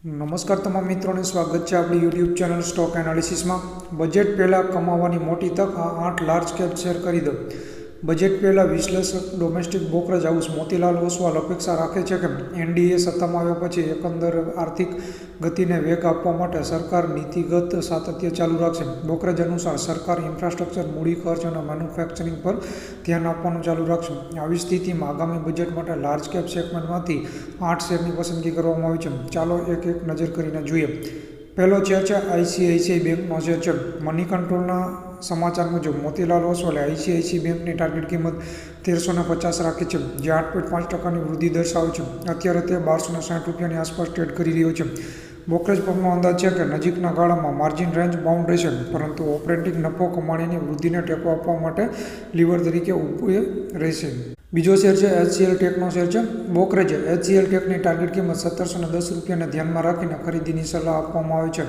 નમસ્કાર તમામ મિત્રોને સ્વાગત છે આપણી યુટ્યુબ ચેનલ સ્ટોક એનાલિસિસમાં। બજેટ પહેલાં કમાવાની મોટી તક, આ 8 લાર્જ કેપ શેર કરી દો। બજેટ પહેલાં વિશ્લેષક domestic brokerage house Motilal Oswal અપેક્ષા રાખે છે કે એનડીએ સત્તામાં આવ્યા પછી એકંદર આર્થિક ગતિને વેગ આપવા માટે સરકાર નીતિગત સાતત્ય ચાલુ રાખશે। બ્રોકરેજ અનુસાર સરકાર ઇન્ફ્રાસ્ટ્રક્ચર, મૂડી ખર્ચ અને મેન્યુફેક્ચરિંગ પર ધ્યાન આપવાનું ચાલુ રાખશે। આવી સ્થિતિમાં આગામી બજેટ માટે લાર્જ કેપ સેગમેન્ટમાંથી 8 શેરની પસંદગી કરવામાં આવી છે। ચાલો એક નજર કરીને જોઈએ। પહેલો શેર છે આઈસીઆઈસીઆઈ બેંકનો શેર છે। મની કંટ્રોલના સમાચાર મુજબ મોતીલાલ ઓસવાલે આઈસીઆઈસીઆઈ બેંકની ટાર્ગેટ કિંમત 1350 રાખી છે, જે 8.5%ની વૃદ્ધિ દર્શાવે છે। અત્યારે તે 1260 રૂપિયાની આસપાસ ટ્રેડ કરી રહ્યો છે। બ્રોકરેજ ફર્મનો અંદાજ છે કે નજીકના ગાળામાં માર્જિન રેન્જ બાઉન્ડ રહેશે, પરંતુ ઓપરેટિંગ નફો કમાણીની વૃદ્ધિને ટેકો આપવા માટે લીવર તરીકે ઉપયોગી રહેશે। બીજો શેર છે એચસીએલ ટેકનો શેર છે। બ્રોકરેજે એચસીએલ ટેકની ટાર્ગેટ કિંમત 1710 રૂપિયાને ધ્યાનમાં રાખીને ખરીદીની સલાહ આપવામાં આવી છે।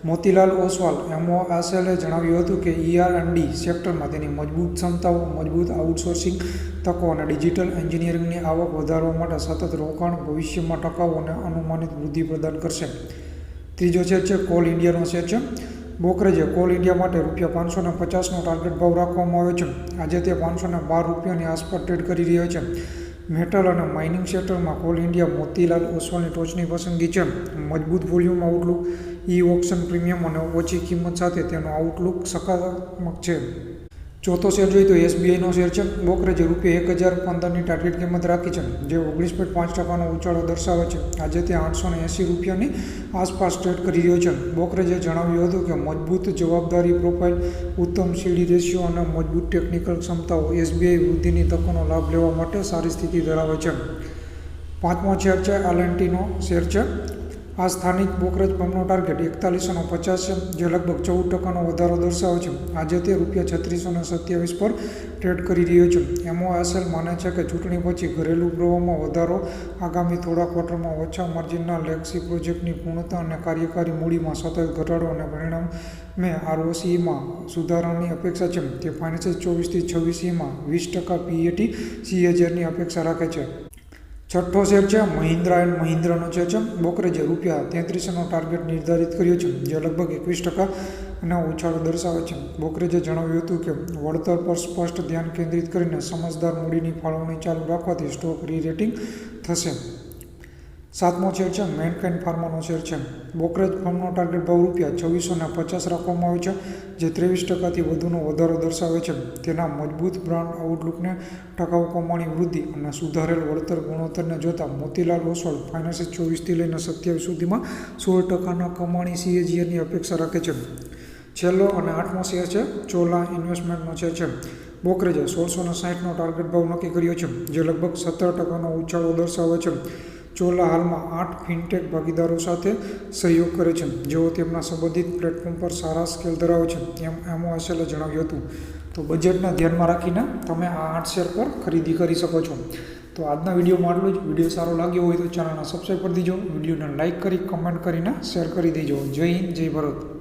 મોતીલાલ ઓસવાલ એમઓએસએલે જણાવ્યું હતું કે ઈઆર&ડી સેક્ટરમાં તેની મજબૂત ક્ષમતાઓ, મજબૂત આઉટસોર્સિંગ તકો અને ડિજિટલ એન્જિનિયરિંગની આવક વધારવા માટે સતત રોકાણ ભવિષ્યમાં ટકાઉ અને અનુમાનિત વૃદ્ધિ પ્રદાન કરશે। ત્રીજો શેર છે કોલ ઇન્ડિયાનો શેર છે। બ્રોકરેજે કોલ ઇન્ડિયા માટે ₹550નો ટાર્ગેટ ભાવ રાખવામાં આવ્યો છે। આજે તે 512 રૂપિયાની આસપાસ ટ્રેડ કરી રહ્યો છે। મેટલ અને માઇનિંગ સેક્ટરમાં કોલ ઇન્ડિયા મોતીલાલ ઓસવાલની ટોચની પસંદગી છે। મજબૂત વોલ્યુમ આઉટલુક, ઈ-ઓક્શન પ્રીમિયમ અને ઓછી કિંમત સાથે તેનો આઉટલુક સકારાત્મક છે। ચોથો શેર જોઈએ તો એસબીઆઈનો શેર છે। બ્રોકરેજે ₹1015ની ટાર્ગેટ કિંમત રાખી છે, જે 19.5%નો ઉછાળો દર્શાવે છે। આજે તે 880 રૂપિયાની આસપાસ ટ્રેડ કરી રહ્યો છે। બ્રોકરેજે જણાવ્યું હતું કે મજબૂત જવાબદારી પ્રોફાઇલ, ઉત્તમ સીડી રેશિયો અને મજબૂત ટેકનિકલ ક્ષમતાઓ એસબીઆઈ વૃદ્ધિની તકોનો લાભ લેવા માટે સારી સ્થિતિ ધરાવે છે। પાંચમો શેર છે એલ&ટીનો શેર છે। આ સ્થાનિક બ્રોકરેજ ફર્મનો ટાર્ગેટ 4150 છે, જે લગભગ 14%નો વધારો દર્શાવે છે। આજે તે ₹3627 પર ટ્રેડ કરી રહ્યો છે। એમઓએસએલ માને છે કે ચૂંટણી પછી ઘરેલું પ્રવાહમાં વધારો, આગામી થોડા ક્વાર્ટરમાં ઓછા માર્જિનના લેગસી પ્રોજેક્ટની પૂર્ણતા અને કાર્યકારી મૂડીમાં સતત ઘટાડો અને પરિણામે આરઓસીમાં સુધારાની અપેક્ષા છે। તે ફાઇનાન્સિયલ 24-26માં 20% પીએટી સીએજીઆરની અપેક્ષા રાખે છે। છઠ્ઠો શેર છે મહિન્દ્રા એન્ડ મહિન્દ્રાનો શેર છે। બ્રોકરેજે ₹33નો ટાર્ગેટ નિર્ધારિત કર્યો છે, જે લગભગ 21%નો ઉછાળો દર્શાવે છે। બ્રોકરેજે જણાવ્યું હતું કે વળતર પર સ્પષ્ટ ધ્યાન કેન્દ્રિત કરીને સમજદાર મૂડીની ફાળવણી ચાલુ રાખવાથી સ્ટોક રી-રેટિંગ થશે। સાતમો શેર છે મેનકાઇન્ડ ફાર્માનો શેર છે। બ્રોકરેજ ફર્મનો ટાર્ગેટ ભાવ ₹2650 રાખવામાં આવ્યો છે, જે 23%થી વધુનો વધારો દર્શાવે છે। તેના મજબૂત બ્રાન્ડ આઉટલુકને, ટકાઉ કમાણી વૃદ્ધિ અને સુધારેલ વળતર ગુણોત્તરને જોતા મોતીલાલ ઓસવાલ ફાઇનાન્સિયલ 24થી લઈને 27 સુધીમાં 16%ના કમાણી સીએજીઆરની અપેક્ષા રાખે છે। છેલ્લો અને આઠમો શેર છે ચોલા ઇન્વેસ્ટમેન્ટનો શેર છે। બ્રોકરેજે 1660નો ટાર્ગેટ ભાવ નક્કી કર્યો છે, જે લગભગ 17%નો ઉછાળો દર્શાવે છે। ચોલા હાલમાં 8 ફિનટેક ભાગીદારો સાથે સહયોગ કરે છે, જેઓ તેમના સંબંધિત પ્લેટફોર્મ પર સારા સ્કેલ ધરાવે છે, એમ એમઓએસએલે જણાવ્યું હતું। તો બજેટને ધ્યાનમાં રાખીને તમે આ 8 શેર પર ખરીદી કરી શકો છો। તો આજના વિડીયોમાં આટલું જ। વિડીયો સારો લાગ્યો હોય તો ચેનલને સબસ્ક્રાઈબ કરી દેજો, વિડીયોને લાઇક કરી, કમેન્ટ કરીને શેર કરી દેજો। જય હિન્દ, જય ભારત।